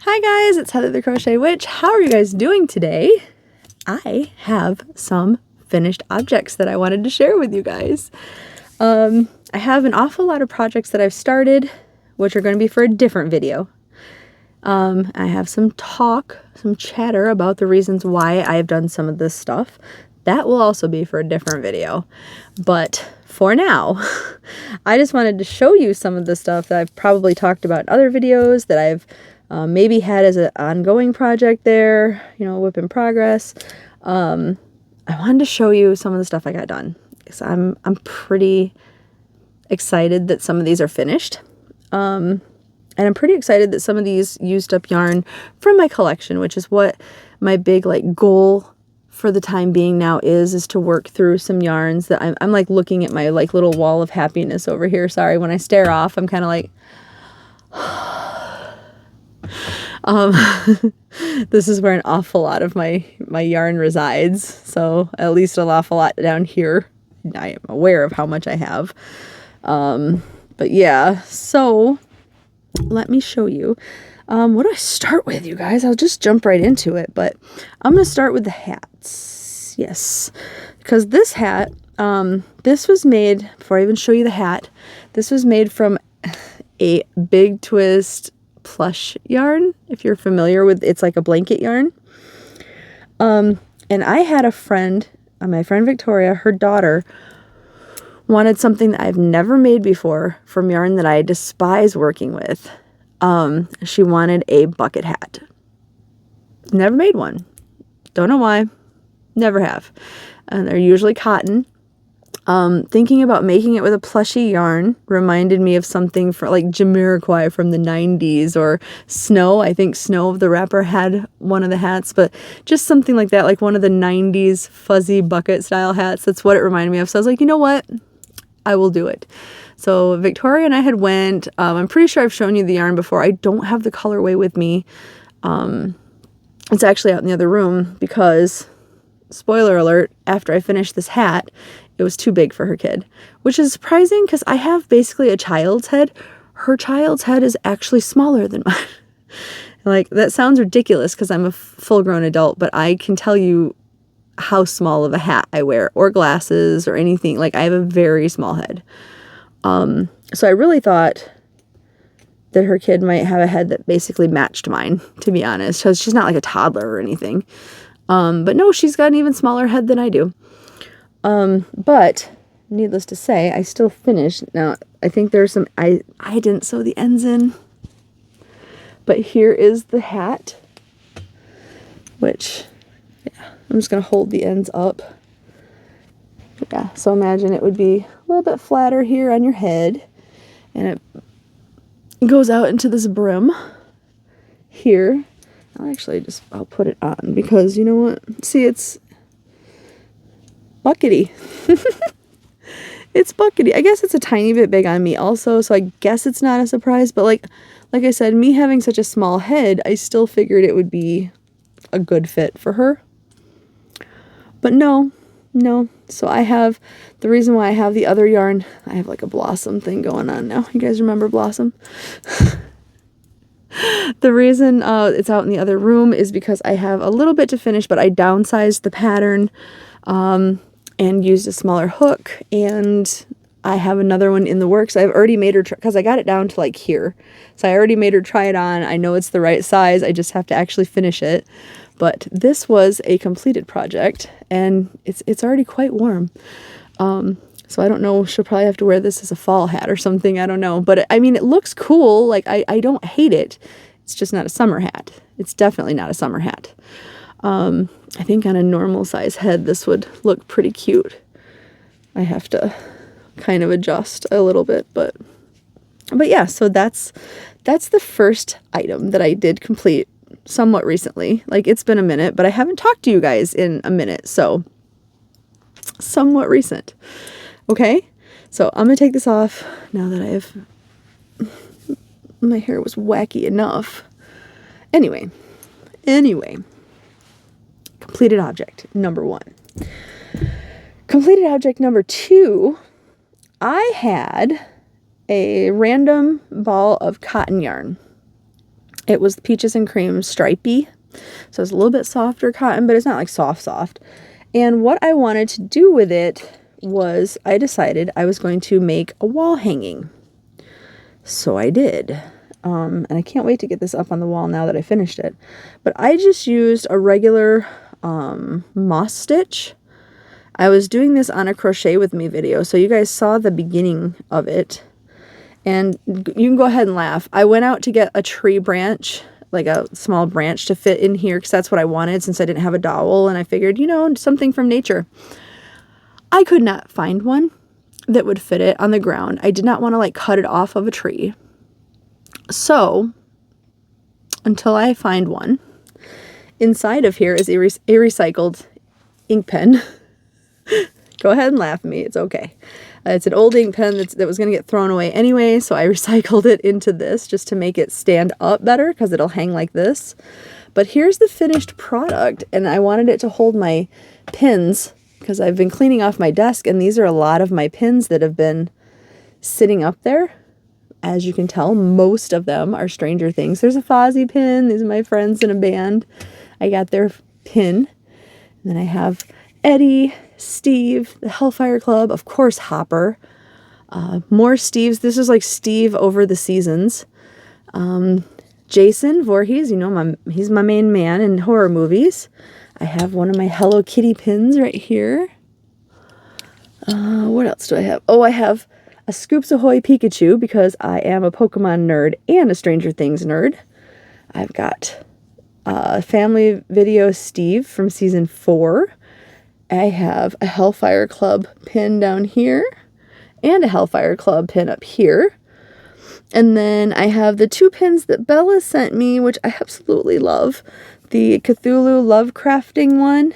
Hi guys, it's Heather the Crochet Witch. How are you guys doing today? I have some finished objects that I wanted to share with you guys. I have an awful lot of projects that I've started, which are going to be for a different video. I have some chatter about the reasons why I have done some of this stuff. That will also be for a different video. But for now, I just wanted to show you some of the stuff that I've probably talked about in other videos that I've maybe had as an ongoing project there, whip in progress. I wanted to show you some of the stuff I got done. So I'm pretty excited that some of these are finished. And I'm pretty excited that some of these used up yarn from my collection, which is what my big goal for the time being now is to work through some yarns that I'm like looking at my little wall of happiness over here. Sorry, when I stare off, I'm kind of like, this is where an awful lot of my yarn resides. So at least an awful lot down here. I am aware of how much I have. But yeah, so let me show you. What do I start with, you guys? I'll just jump right into it, but I'm going to start with the hats. Yes, because this hat, this was made, before I even show you the hat, this was made from a big twist plush yarn, if you're familiar with, it's like a blanket yarn. And I had a friend, my friend Victoria, her daughter, wanted something that I've never made before from yarn that I despise working with. She wanted a bucket hat. Never made one. Don't know why. Never have. And they're usually cotton. Thinking about making it with a plushy yarn reminded me of something for Jamiroquai from the 90s, or Snow. I think Snow of the Rapper had one of the hats, but just something like that, like one of the 90s fuzzy bucket style hats. That's what it reminded me of. So I was like, you know what? I will do it. So Victoria and I had went, I'm pretty sure I've shown you the yarn before. I don't have the colorway with me. It's actually out in the other room because, spoiler alert, after I finished this hat, it was too big for her kid, which is surprising because I have basically a child's head. Her child's head is actually smaller than mine. That sounds ridiculous because I'm a full-grown adult, but I can tell you how small of a hat I wear, or glasses, or anything. I have a very small head. So I really thought that her kid might have a head that basically matched mine, to be honest, because she's not like a toddler or anything. But no, she's got an even smaller head than I do. But needless to say, I still finished. Now, I think there's some, I didn't sew the ends in, but here is the hat, which, yeah, I'm just going to hold the ends up. Yeah, so imagine it would be a little bit flatter here on your head, and it goes out into this brim here. I'll put it on because, you know what? See, it's buckety. It's buckety. I guess it's a tiny bit big on me also, so I guess it's not a surprise, but like I said, me having such a small head, I still figured it would be a good fit for her. But no. So I have, the reason why I have the other yarn, I have a Blossom thing going on now. You guys remember Blossom? The reason it's out in the other room is because I have a little bit to finish, but I downsized the pattern and used a smaller hook, and I have another one in the works. I've already made her, because I got it down to here. So I already made her try it on. I know it's the right size. I just have to actually finish it. But this was a completed project, and it's already quite warm. So I don't know, she'll probably have to wear this as a fall hat or something. I don't know. But I mean, it looks cool. I don't hate it. It's just not a summer hat. It's definitely not a summer hat. I think on a normal size head, this would look pretty cute. I have to kind of adjust a little bit, but yeah, so that's the first item that I did complete somewhat recently. It's been a minute, but I haven't talked to you guys in a minute, so somewhat recent. Okay, so I'm gonna take this off now that I have, my hair was wacky enough. Anyway, completed object number 1. Completed object number 2, I had a random ball of cotton yarn. It was Peaches and Cream stripey. So it's a little bit softer cotton, but it's not like soft. And what I wanted to do with it was I decided I was going to make a wall hanging. So I did. And I can't wait to get this up on the wall now that I finished it. But I just used a regular moss stitch. I was doing this on a Crochet With Me video, so you guys saw the beginning of it. And you can go ahead and laugh. I went out to get a tree branch, like a small branch to fit in here, because that's what I wanted since I didn't have a dowel. And I figured, you know, something from nature. I could not find one that would fit it on the ground. I did not want to like cut it off of a tree. So, until I find one, inside of here is a recycled ink pen. Go ahead and laugh at me. It's okay. It's an old ink pen that was going to get thrown away anyway, so I recycled it into this just to make it stand up better because it'll hang like this. But here's the finished product, and I wanted it to hold my pins because I've been cleaning off my desk, and these are a lot of my pins that have been sitting up there. As you can tell, most of them are Stranger Things. There's a Fozzie pin. These are my friends in a band. I got their pin. And then I have Eddie, Steve, the Hellfire Club, of course Hopper, more Steves. This is like Steve over the seasons. Jason Voorhees, you know, he's my main man in horror movies. I have one of my Hello Kitty pins right here. What else do I have? Oh, I have a Scoops Ahoy Pikachu because I am a Pokemon nerd and a Stranger Things nerd. I've got Family Video Steve from season 4. I have a Hellfire Club pin down here and a Hellfire Club pin up here. And then I have the 2 pins that Bella sent me, which I absolutely love. The Cthulhu Lovecrafting one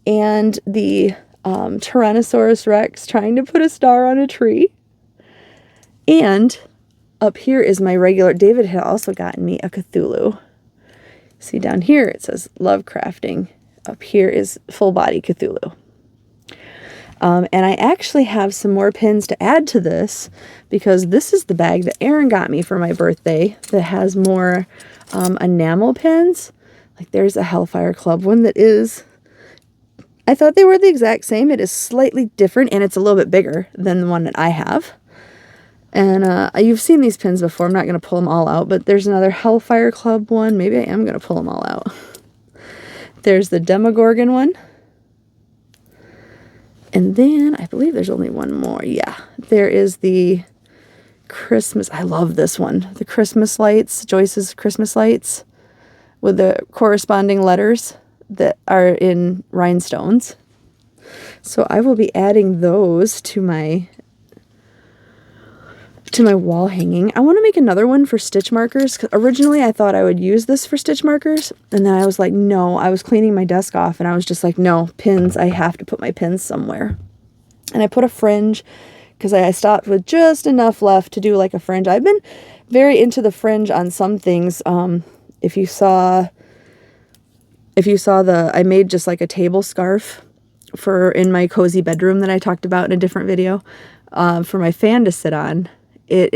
and the Tyrannosaurus Rex trying to put a star on a tree. And up here is my regular, David had also gotten me a Cthulhu. See down here it says Lovecrafting. Up here is Full Body Cthulhu. And I actually have some more pins to add to this because this is the bag that Aaron got me for my birthday that has more enamel pins. Like there's a Hellfire Club one that is, I thought they were the exact same. It is slightly different and it's a little bit bigger than the one that I have. And you've seen these pins before. I'm not going to pull them all out, but there's another Hellfire Club one. Maybe I am going to pull them all out. There's the Demogorgon one. And then I believe there's only one more. Yeah, there is the Christmas. I love this one. The Christmas lights, Joyce's Christmas lights with the corresponding letters that are in rhinestones. So I will be adding those to my wall hanging. I want to make another one for stitch markers. 'Cause originally I thought I would use this for stitch markers. And then I was like, no, I was cleaning my desk off and I was just like, no, pins. I have to put my pins somewhere. And I put a fringe because I stopped with just enough left to do like a fringe. I've been very into the fringe on some things. If you saw I made just like a table scarf in my cozy bedroom that I talked about in a different video, for my fan to sit on. It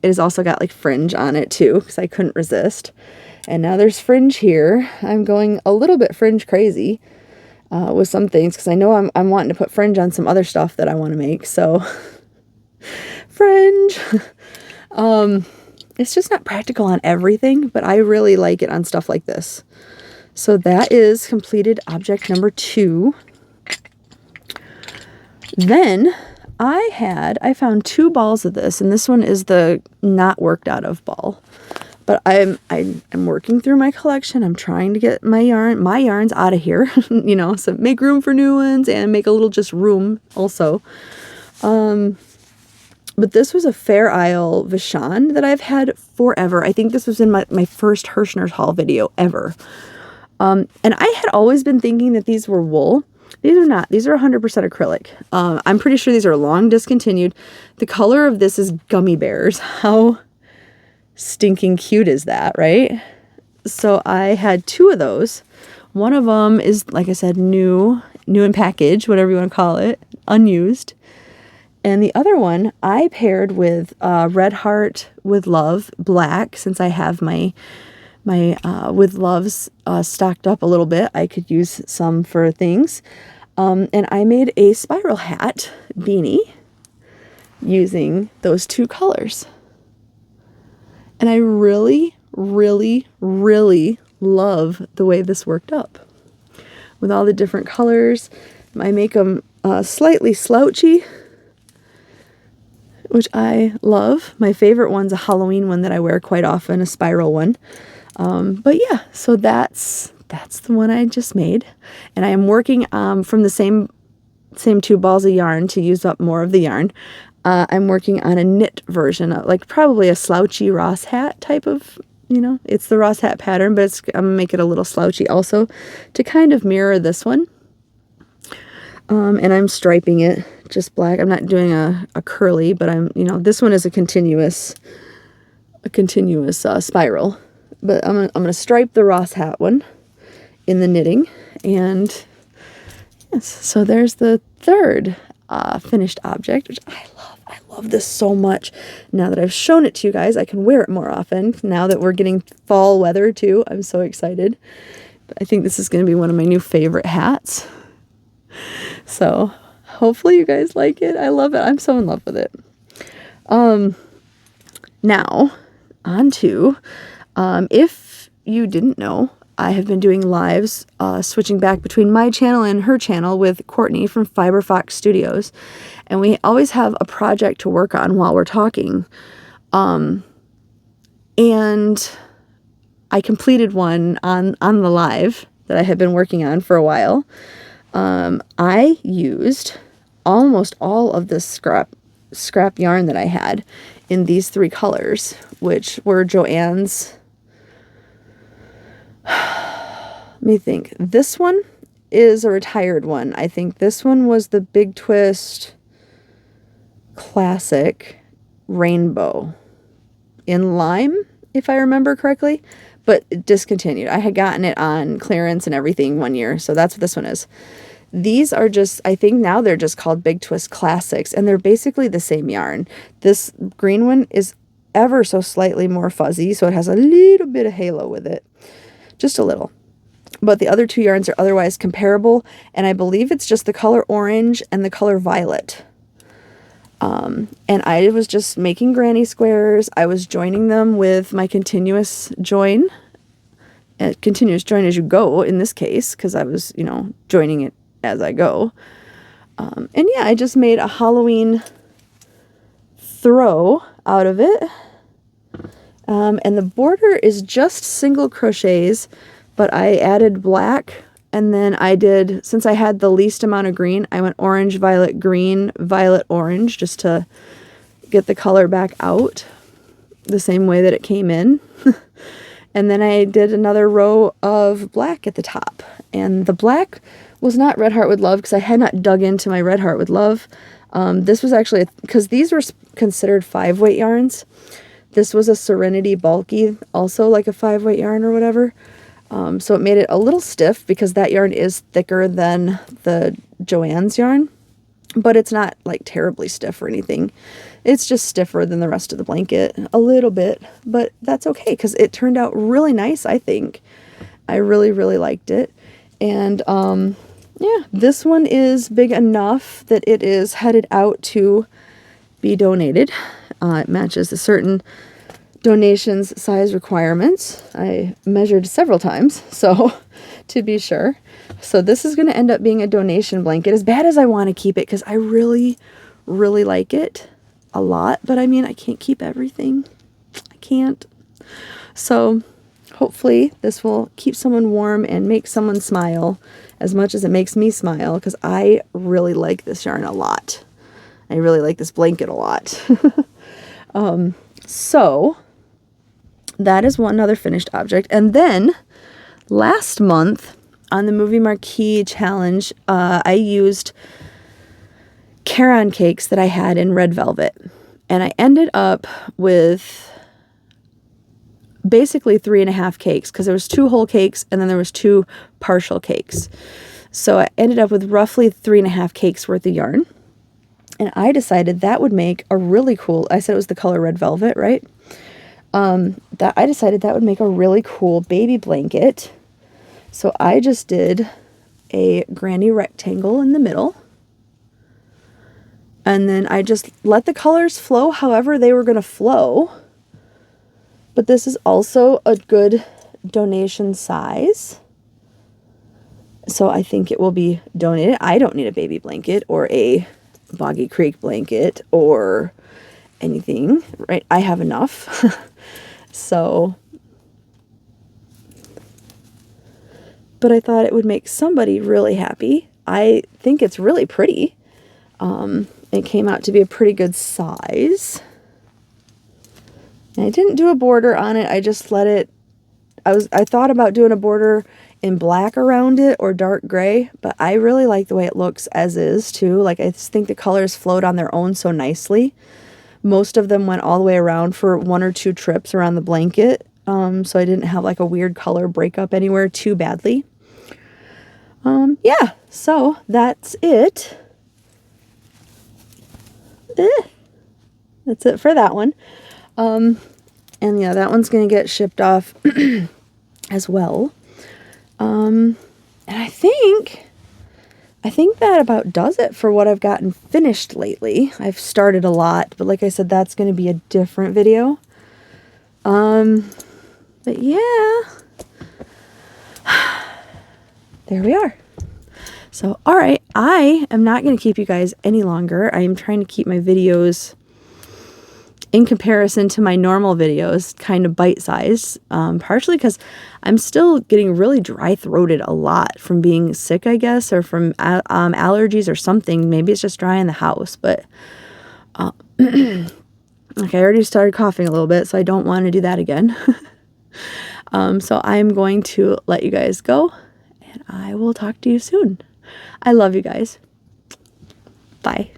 has also got like fringe on it too because I couldn't resist. And now there's fringe here. I'm going a little bit fringe crazy with some things because I know I'm wanting to put fringe on some other stuff that I want to make. So fringe. It's just not practical on everything, but I really like it on stuff like this. So that is completed object number 2. Then I found 2 balls of this, and this one is the not worked out of ball. But I'm working through my collection. I'm trying to get my yarns out of here, you know, so make room for new ones and make a little just room also. But this was a Fair Isle Vachon that I've had forever. I think this was in my first Hirschner's haul video ever. And I had always been thinking that these were wool. These are not. These are 100% acrylic. I'm pretty sure these are long discontinued. The color of this is gummy bears. How stinking cute is that, right? So I had 2 of those. One of them is, like I said, new in package, whatever you want to call it, unused. And the other one I paired with Red Heart with Love Black, since I have my my With Loves stocked up a little bit. I could use some for things. And I made a spiral hat beanie using those two colors. And I really, really, really love the way this worked up. With all the different colors, I make them slightly slouchy, which I love. My favorite one's a Halloween one that I wear quite often, a spiral one. But yeah, so that's the one I just made. And I am working from the same two balls of yarn to use up more of the yarn. I'm working on a knit version, like probably a slouchy Ross hat type of, it's the Ross hat pattern, but I'm going to make it a little slouchy also to kind of mirror this one. And I'm striping it just black. I'm not doing a curly, but this one is a continuous spiral. But I'm going to stripe the Ross hat one in the knitting. And yes, so there's the third finished object, which I love. I love this so much. Now that I've shown it to you guys, I can wear it more often. Now that we're getting fall weather too, I'm so excited. But I think this is going to be one of my new favorite hats. So hopefully you guys like it. I love it. I'm so in love with it. Now on to, if you didn't know, I have been doing lives, switching back between my channel and her channel with Courtney from Fiber Fox Studios. And we always have a project to work on while we're talking. And I completed one on the live that I had been working on for a while. I used almost all of the scrap yarn that I had in these three colors, which were Joann's. Let me think. This one is a retired one. I think this one was the Big Twist Classic Rainbow in lime, if I remember correctly, but discontinued. I had gotten it on clearance and everything one year, so that's what this one is. These are just, I think now they're just called Big Twist Classics, and they're basically the same yarn. This green one is ever so slightly more fuzzy, so it has a little bit of halo with it. Just a little. But the other two yarns are otherwise comparable, and I believe it's just the color orange and the color violet. And I was just making granny squares. I was joining them with my continuous join. Continuous join as you go in this case, because I was, joining it as I go. And yeah, I just made a Halloween throw out of it. And the border is just single crochets, but I added black, and then I did, since I had the least amount of green, I went orange, violet, green, violet, orange, just to get the color back out the same way that it came in. And then I did another row of black at the top, and the black was not Red Heart with Love because I had not dug into my Red Heart with Love. This was actually, because these were considered 5-weight yarns. This was a Serenity Bulky, also like a 5-weight yarn or whatever. So it made it a little stiff because that yarn is thicker than the Joann's yarn, but it's not like terribly stiff or anything. It's just stiffer than the rest of the blanket a little bit, but that's okay because it turned out really nice, I think. I really, really liked it. And yeah, this one is big enough that it is headed out to be donated. It matches a certain donations size requirements. I measured several times, so to be sure. So this is going to end up being a donation blanket, as bad as I want to keep it, because I really, really like it a lot. But I mean, I can't keep everything. I can't. So hopefully this will keep someone warm and make someone smile as much as it makes me smile, because I really like this yarn a lot. I really like this blanket a lot. So that is one other finished object. And then last month on the Movie Marquee Challenge, I used Caron cakes that I had in red velvet. And I ended up with basically 3.5 cakes, because there was 2 whole cakes and then there was 2 partial cakes. So I ended up with roughly 3.5 cakes worth of yarn. And I decided that would make a really cool, I said it was the color red velvet, right? that I decided that would make a really cool baby blanket. So I just did a granny rectangle in the middle. And then I just let the colors flow however they were going to flow. But this is also a good donation size. So I think it will be donated. I don't need a baby blanket or a Boggy Creek blanket or anything, right? I have enough. So, but I thought it would make somebody really happy. I think it's really pretty. It came out to be a pretty good size. And I didn't do a border on it. I just let it, I thought about doing a border in black around it or dark gray, but I really like the way it looks as is too. Like, I just think the colors flowed on their own so nicely. Most of them went all the way around for 1 or 2 trips around the blanket. So I didn't have like a weird color breakup anywhere too badly. Yeah, so that's it. That's it for that one. And yeah, that one's going to get shipped off as well. And I think that about does it for what I've gotten finished lately. I've started a lot, but like I said, that's going to be a different video. But yeah, there we are. So, all right, I am not going to keep you guys any longer. I am trying to keep my videos, in comparison to my normal videos, kind of bite-sized, partially because I'm still getting really dry-throated a lot from being sick, I guess, or from allergies or something. Maybe it's just dry in the house, but like, I already started coughing a little bit, so I don't want to do that again. So I'm going to let you guys go, and I will talk to you soon. I love you guys. Bye.